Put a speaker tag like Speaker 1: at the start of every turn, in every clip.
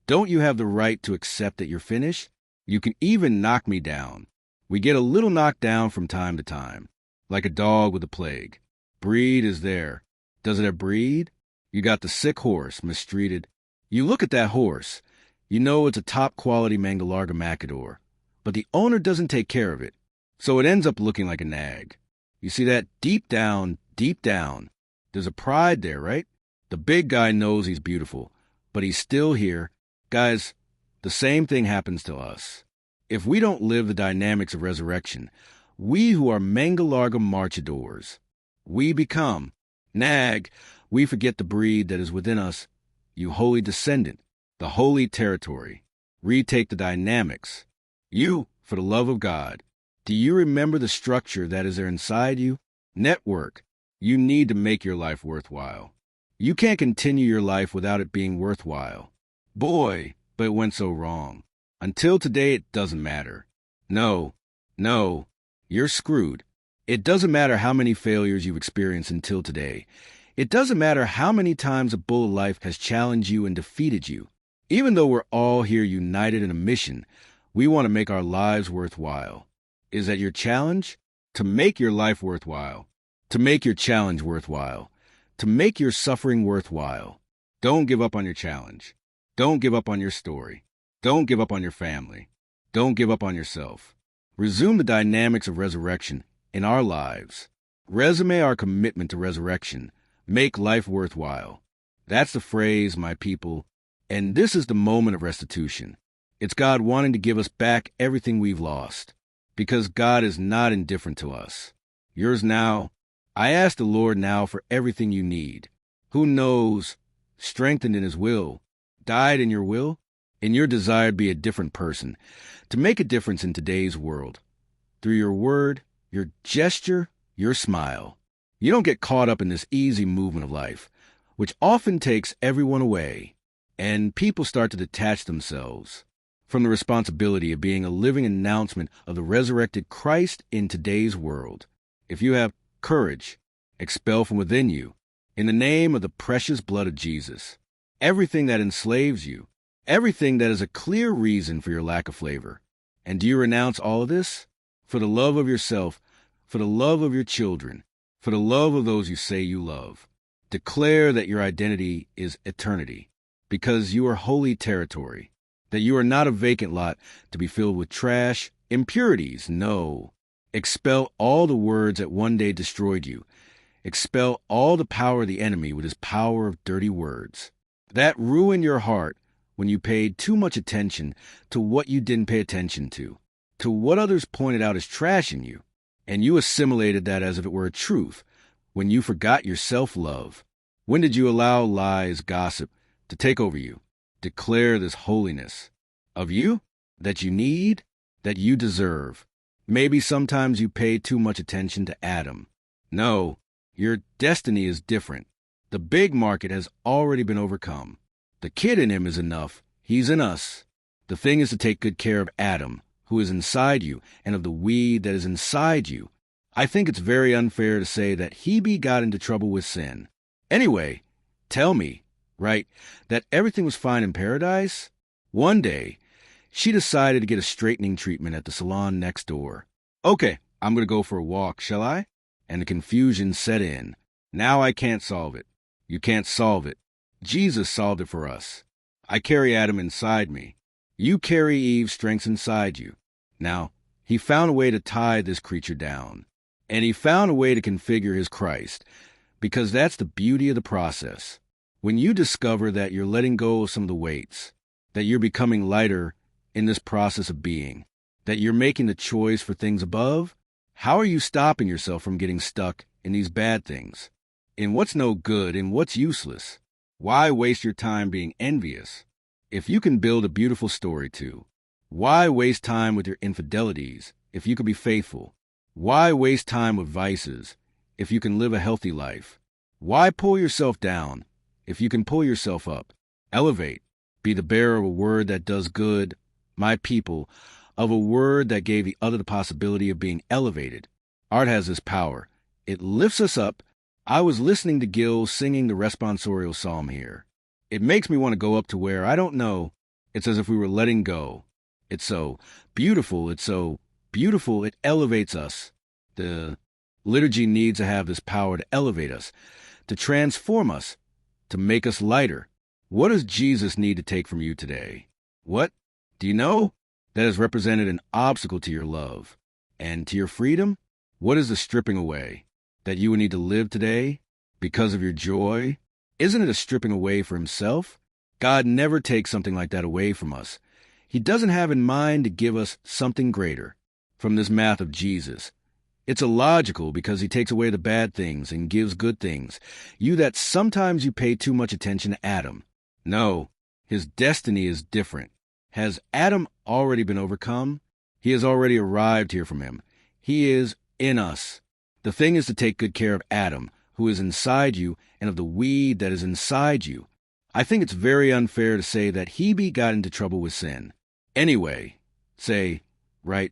Speaker 1: Don't you have the right to accept that you're finished? You can even knock me down. We get a little knocked down from time to time, like a dog with a plague. Breed is there. Does it have breed? You got the sick horse, mistreated. You look at that horse. You know it's a top-quality Mangalarga Matador, but the owner doesn't take care of it, so it ends up looking like a nag. You see that deep down, there's a pride there, right? The big guy knows he's beautiful, but he's still here. Guys, the same thing happens to us. If we don't live the dynamics of resurrection, we who are Mangalarga Marchadors, we become nag. We forget the breed that is within us. You holy descendant, the holy territory. Retake the dynamics. You, for the love of God, do you remember the structure that is there inside you? Network. You need to make your life worthwhile. You can't continue your life without it being worthwhile. Boy, but it went so wrong. Until today, it doesn't matter. No, you're screwed. It doesn't matter how many failures you've experienced until today. It doesn't matter how many times a bull of life has challenged you and defeated you. Even though we're all here united in a mission, we want to make our lives worthwhile. Is that your challenge? To make your life worthwhile. To make your challenge worthwhile. To make your suffering worthwhile. Don't give up on your challenge. Don't give up on your story. Don't give up on your family. Don't give up on yourself. Resume the dynamics of resurrection in our lives. Resume our commitment to resurrection. Make life worthwhile. That's the phrase, my people. And this is the moment of restitution. It's God wanting to give us back everything we've lost. Because God is not indifferent to us. Yours now. I ask the Lord now for everything you need. Who knows, strengthened in his will, died in your will, in your desire to be a different person, to make a difference in today's world. Through your word, your gesture, your smile. You don't get caught up in this easy movement of life, which often takes everyone away, and people start to detach themselves from the responsibility of being a living announcement of the resurrected Christ in today's world. If you have courage, expel from within you, in the name of the precious blood of Jesus, everything that enslaves you, everything that is a clear reason for your lack of flavor. And do you renounce all of this? For the love of yourself, for the love of your children, for the love of those you say you love. Declare that your identity is eternity, because you are holy territory, that you are not a vacant lot to be filled with trash, impurities, no. Expel all the words that one day destroyed you. Expel all the power of the enemy with his power of dirty words. That ruined your heart when you paid too much attention to what you didn't pay attention to what others pointed out as trash in you, and you assimilated that as if it were a truth when you forgot your self-love. When did you allow lies, gossip to take over you? Declare this holiness of you that you need, that you deserve. Maybe sometimes you pay too much attention to Adam. No, your destiny is different. The big market has already been overcome. The kid in him is enough. He's in us. The thing is to take good care of Adam, who is inside you, and of the weed that is inside you. I think it's very unfair to say that Hebe got into trouble with sin. Anyway, tell me, right, that everything was fine in paradise? One day, she decided to get a straightening treatment at the salon next door. Okay, I'm going to go for a walk, shall I? And the confusion set in. Now I can't solve it. You can't solve it. Jesus solved it for us. I carry Adam inside me. You carry Eve's strengths inside you. Now, he found a way to tie this creature down. And he found a way to configure his Christ, because that's the beauty of the process. When you discover that you're letting go of some of the weights, that you're becoming lighter in this process of being, that you're making the choice for things above, how are you stopping yourself from getting stuck in these bad things, in what's no good, in what's useless? Why waste your time being envious if you can build a beautiful story too? Why waste time with your infidelities if you can be faithful? Why waste time with vices if you can live a healthy life? Why pull yourself down if you can pull yourself up? Elevate. Be the bearer of a word that does good, my people, of a word that gave the other the possibility of being elevated. Art has this power. It lifts us up. I was listening to Gil singing the responsorial psalm here. It makes me want to go up to where, I don't know, It's as if we were letting go. It's so beautiful. It's so beautiful. It elevates us. The liturgy needs to have this power to elevate us, to transform us, to make us lighter. What does Jesus need to take from you today? What? Do you know? That has represented an obstacle to your love and to your freedom. What is the stripping away that you would need to live today because of your joy? Isn't it a stripping away for himself? God never takes something like that away from us. He doesn't have in mind to give us something greater from this math of Jesus. It's illogical because he takes away the bad things and gives good things. You that sometimes you pay too much attention to Adam. No, his destiny is different. Has Adam already been overcome? He has already arrived here from him. He is in us. The thing is to take good care of Adam, who is inside you, and of the weed that is inside you. I think it's very unfair to say that Hebe got into trouble with sin. Anyway, say, right,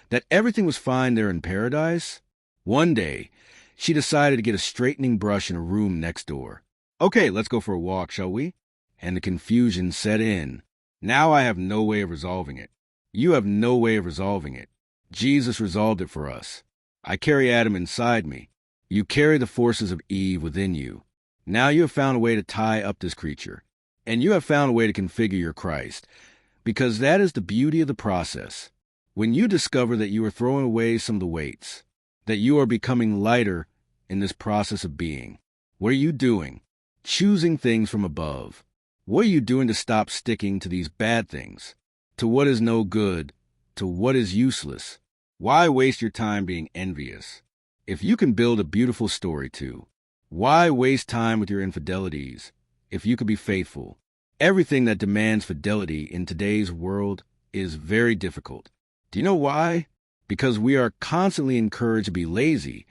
Speaker 1: that everything was fine there in paradise. One day, she decided to get a straightening brush in a room next door. Okay, let's go for a walk, shall we? And the confusion set in. Now I have no way of resolving it. You have no way of resolving it. Jesus resolved it for us. I carry Adam inside me. You carry the forces of Eve within you. Now you have found a way to tie up this creature. And you have found a way to configure your Christ. Because that is the beauty of the process. When you discover that you are throwing away some of the weights, that you are becoming lighter in this process of being, what are you doing? Choosing things from above. What are you doing to stop sticking to these bad things, to what is no good, to what is useless? Why waste your time being envious? If you can build a beautiful story too, why waste time with your infidelities if you could be faithful? Everything that demands fidelity in today's world is very difficult. Do you know why? Because we are constantly encouraged to be lazy,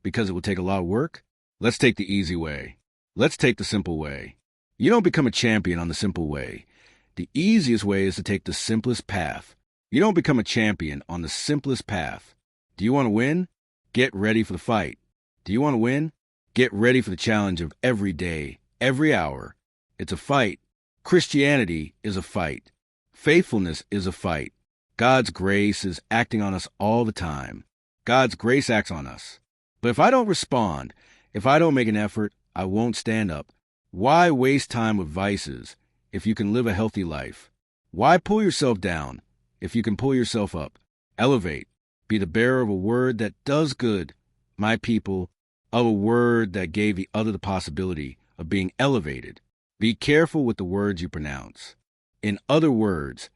Speaker 1: because it will take a lot of work. Let's take the easy way. Let's take the simple way. You don't become a champion on the simple way. The easiest way is to take the simplest path. You don't become a champion on the simplest path. Do you want to win? Get ready for the fight. Do you want to win? Get ready for the challenge of every day, every hour. It's a fight. Christianity is a fight. Faithfulness is a fight. God's grace is acting on us all the time. God's grace acts on us. But if I don't respond, if I don't make an effort, I won't stand up. Why waste time with vices if you can live a healthy life? Why pull yourself down if you can pull yourself up? Elevate. Be the bearer of a word that does good, my people, of a word that gave the other the possibility of being elevated. Be careful with the words you pronounce. In other words,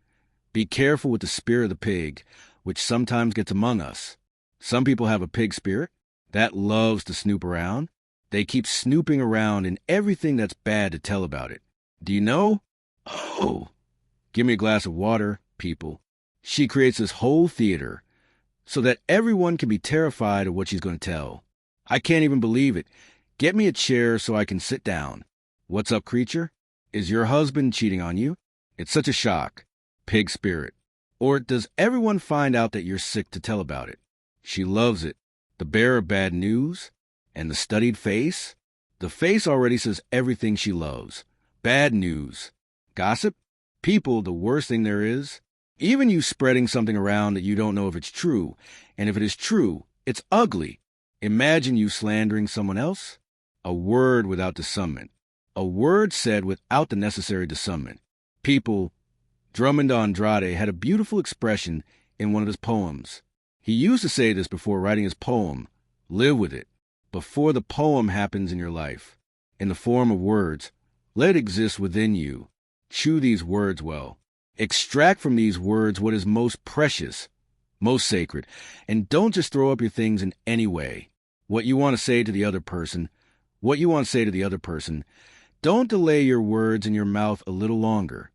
Speaker 1: be careful with the spirit of the pig, which sometimes gets among us. Some people have a pig spirit that loves to snoop around. They keep snooping around in everything that's bad to tell about it. Do you know? Oh, give me a glass of water, people. She creates this whole theater so that everyone can be terrified of what she's going to tell. I can't even believe it. Get me a chair so I can sit down. What's up, creature? Is your husband cheating on you? It's such a shock. Pig spirit. Or does everyone find out that you're sick to tell about it? She loves it. The bearer of bad news? And the studied face? The face already says everything she loves. Bad news. Gossip? People, the worst thing there is. Even you spreading something around that you don't know if it's true. And if it is true, it's ugly. Imagine you slandering someone else. A word without discernment. A word said without the necessary discernment. People, Drummond Andrade had a beautiful expression in one of his poems. He used to say this before writing his poem, live with it. Before the poem happens in your life, in the form of words, let it exist within you. Chew these words well. Extract from these words what is most precious, most sacred, and don't just throw up your things in any way. What you want to say to the other person, don't delay your words in your mouth a little longer.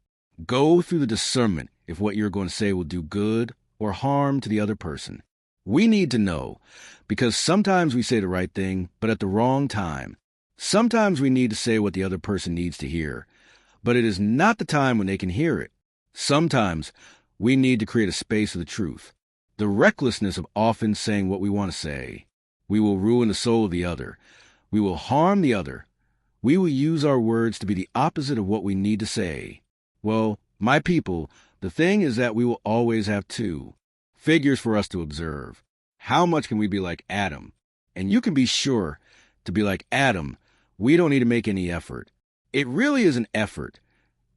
Speaker 1: Go through the discernment if what you're going to say will do good or harm to the other person. We need to know, because sometimes we say the right thing, but at the wrong time. Sometimes we need to say what the other person needs to hear, but it is not the time when they can hear it. Sometimes we need to create a space of the truth. The recklessness of often saying what we want to say. We will ruin the soul of the other. We will harm the other. We will use our words to be the opposite of what we need to say. Well, My people, the thing is that we will always have two figures for us to observe. How much can we be like Adam? And you can be sure to be like Adam, we don't need to make any effort. It really is an effort.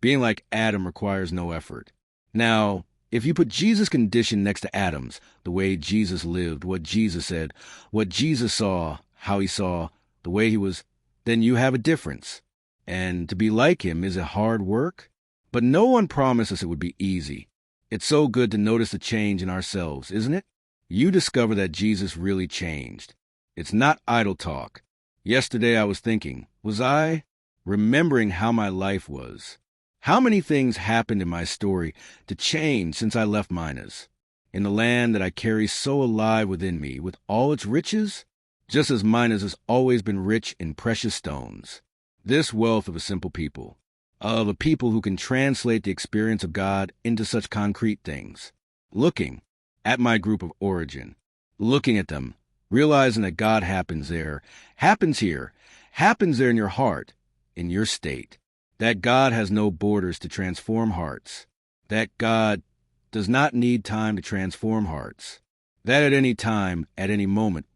Speaker 1: Being like Adam requires no effort. Now, if you put Jesus' condition next to Adam's, the way Jesus lived, what Jesus said, what Jesus saw, how he saw, the way he was, then you have a difference. And to be like him is a hard work, but no one promised us it would be easy. It's so good to notice the change in ourselves, isn't it? You discover that Jesus really changed. It's not idle talk. Yesterday I was thinking, was I remembering how my life was? How many things happened in my story to change since I left Minas? In the land that I carry so alive within me, with all its riches, just as Minas has always been rich in precious stones. This wealth of a simple people, of a people who can translate the experience of God into such concrete things. Looking at my group of origin, looking at them, realizing that God happens there, happens here, happens there in your heart, in your state. That God has no borders to transform hearts. That God does not need time to transform hearts. That at any time, at any moment,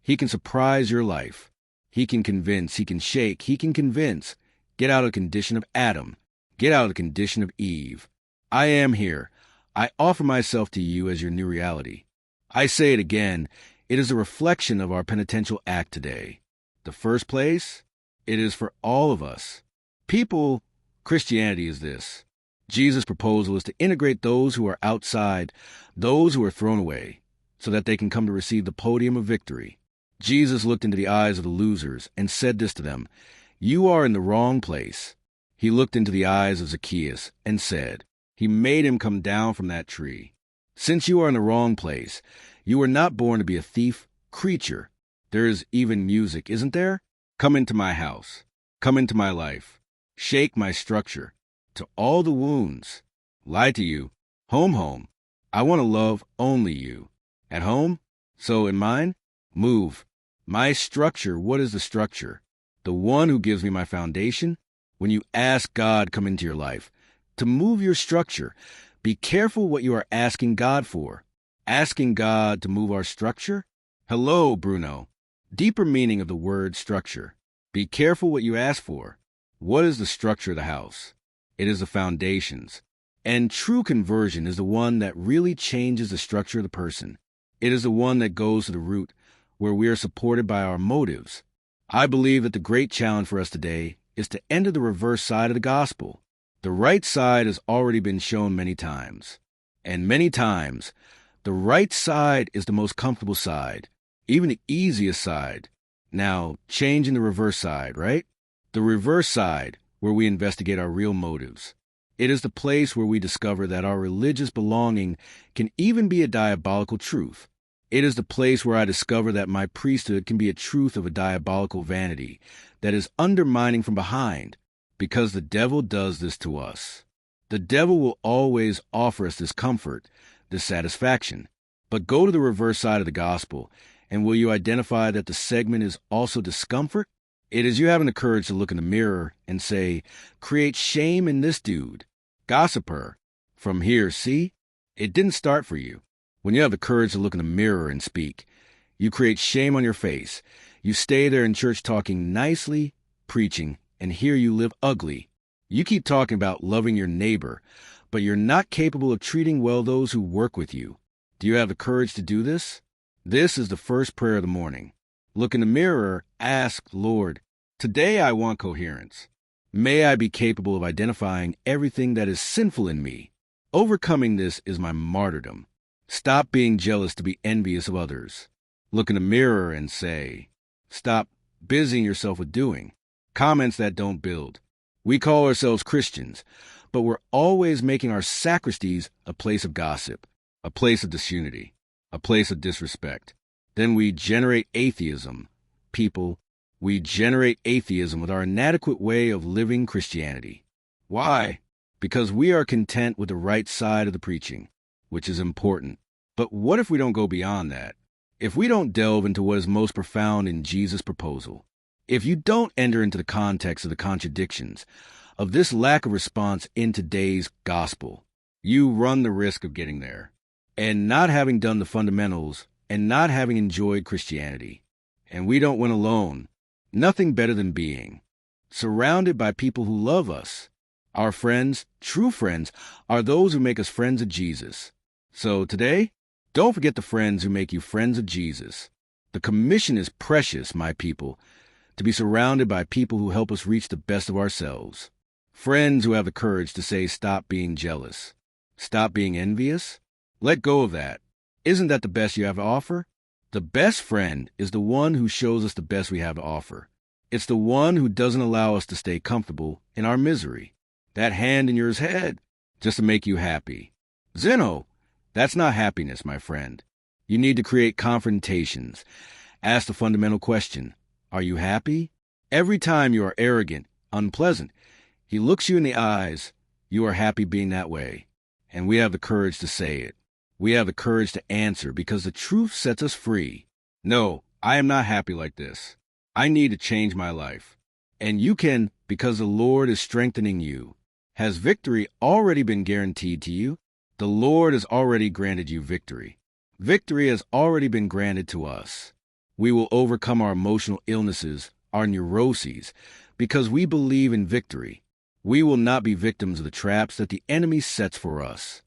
Speaker 1: he can surprise your life. He can convince, he can shake, he can convince. Get out of the condition of Adam. Get out of the condition of Eve. I am here. I offer myself to you as your new reality. I say it again, it is a reflection of our penitential act today. The first place, it is for all of us. People, Christianity is this. Jesus' proposal is to integrate those who are outside, those who are thrown away, so that they can come to receive the podium of victory. Jesus looked into the eyes of the losers and said this to them, "You are in the wrong place." He looked into the eyes of Zacchaeus and said, he made him come down from that tree. Since you are in the wrong place, you were not born to be a thief creature. There is even music, isn't there? Come into my house. Come into my life. Shake my structure. To all the wounds. Lie to you. Home. I want to love only you. At home? So in mine? Move. My structure, what is the structure? The one who gives me my foundation? When you ask God come into your life, to move your structure, be careful what you are asking God for. Asking God to move our structure? Hello, Bruno. Deeper meaning of the word structure. Be careful what you ask for. What is the structure of the house? It is the foundations. And true conversion is the one that really changes the structure of the person. It is the one that goes to the root, where we are supported by our motives. I believe that the great challenge for us today is to enter the reverse side of the gospel. The right side has already been shown many times. And many times, the right side is the most comfortable side, even the easiest side. Now, change in the reverse side, right? The reverse side, where we investigate our real motives. It is the place where we discover that our religious belonging can even be a diabolical truth. It is the place where I discover that my priesthood can be a truth of a diabolical vanity that is undermining from behind, because the devil does this to us. The devil will always offer us this comfort, this satisfaction. But go to the reverse side of the gospel, and will you identify that the segment is also discomfort? It is you having the courage to look in the mirror and say, create shame in this dude. Gossiper. From here, see? It didn't start for you. When you have the courage to look in the mirror and speak, you create shame on your face. You stay there in church talking nicely, preaching, and here you live ugly. You keep talking about loving your neighbor, but you're not capable of treating well those who work with you. Do you have the courage to do this? This is the first prayer of the morning. Look in the mirror, ask, Lord, today I want coherence. May I be capable of identifying everything that is sinful in me. Overcoming this is my martyrdom. Stop being jealous to be envious of others. Look in the mirror and say, stop busying yourself with doing. Comments that don't build. We call ourselves Christians, but we're always making our sacristies a place of gossip, a place of disunity, a place of disrespect. Then we generate atheism. People, we generate atheism with our inadequate way of living Christianity. Why? Because we are content with the right side of the preaching, which is important. But what if we don't go beyond that? If we don't delve into what is most profound in Jesus' proposal? If you don't enter into the context of the contradictions of this lack of response in today's gospel. You run the risk of getting there and not having done the fundamentals and not having enjoyed Christianity. And we don't win alone. Nothing better than being surrounded by people who love us. Our friends, true friends, are those who make us friends of Jesus. So today, don't forget the friends who make you friends of Jesus. The commission is precious, my people, to be surrounded by people who help us reach the best of ourselves. Friends who have the courage to say, stop being jealous. Stop being envious. Let go of that. Isn't that the best you have to offer? The best friend is the one who shows us the best we have to offer. It's the one who doesn't allow us to stay comfortable in our misery. That hand in your head, just to make you happy. Zeno, that's not happiness, my friend. You need to create confrontations. Ask the fundamental question, are you happy? Every time you are arrogant, unpleasant, he looks you in the eyes, you are happy being that way. And we have the courage to say it. We have the courage to answer because the truth sets us free. No, I am not happy like this. I need to change my life. And you can because the Lord is strengthening you. Has victory already been guaranteed to you? The Lord has already granted you victory. Victory has already been granted to us. We will overcome our emotional illnesses, our neuroses, because we believe in victory. We will not be victims of the traps that the enemy sets for us.